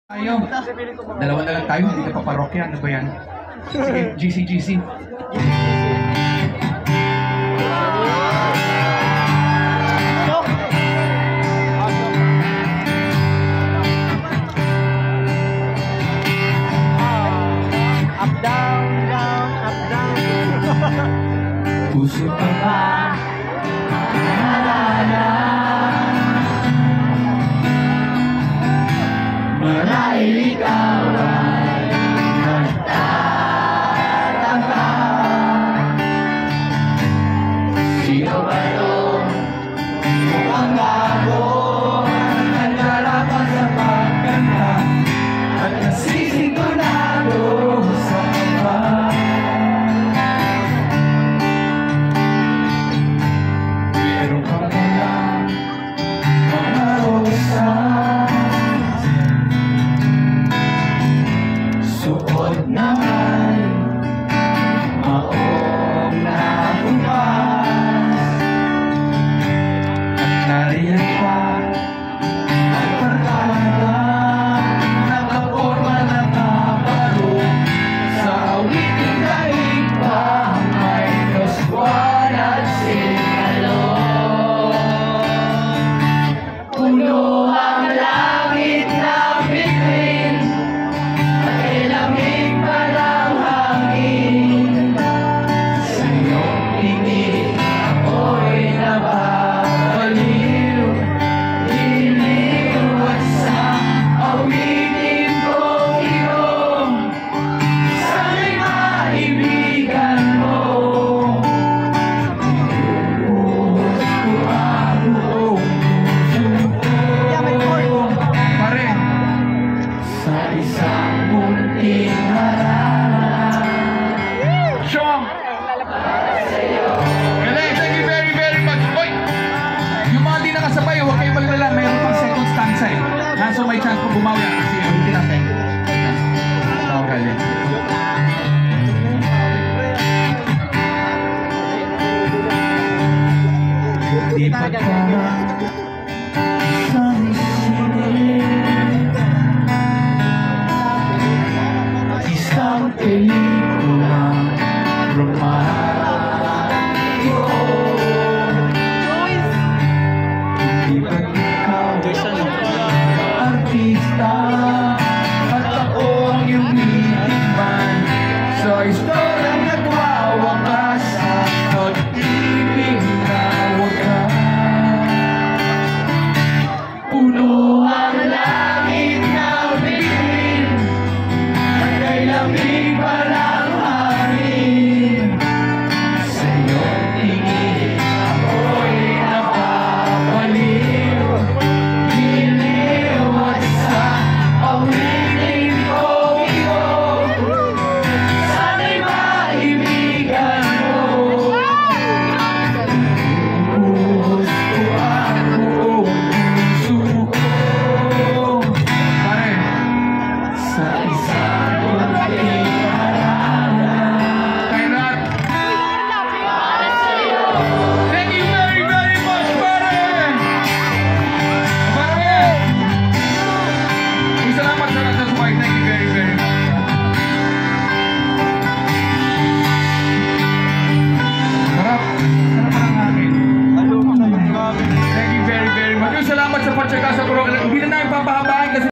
Tayo. Dalawa na lang tayo, hindi ka pa parokya. Ano ba yan? Sige, GC. Up, down, up, down. Puso pa ba? Naalala marahil ikaw ay nagtataka. Sino ba ito? Mukhang gago nagkarapan sa pagkanta at nasisintonado sa kaba. Meron ka pala mga rosas, suot naman maong nabukas, at nariyan pa ang barkada nakaporma na kabaro sa awiting daig pa may kaswan at sinalong. Puno ang langit na bituin at ilamig pa ng hangin. Sa iyong tingin ako'y nababaliw, iliw at sa awitin kong iyong sana'y maibigan mo. Inuubos ko ang buong puso ko. Pare, sa isang munting harana. Chong! Galing, thank you very much. Oy! Yung mga di nakasabay, huwag kayo maglala. Mayroon pang second stanza eh. So may chance po bumawi kasi hindi natin. Oo, galing. Di pa ka isang isang piling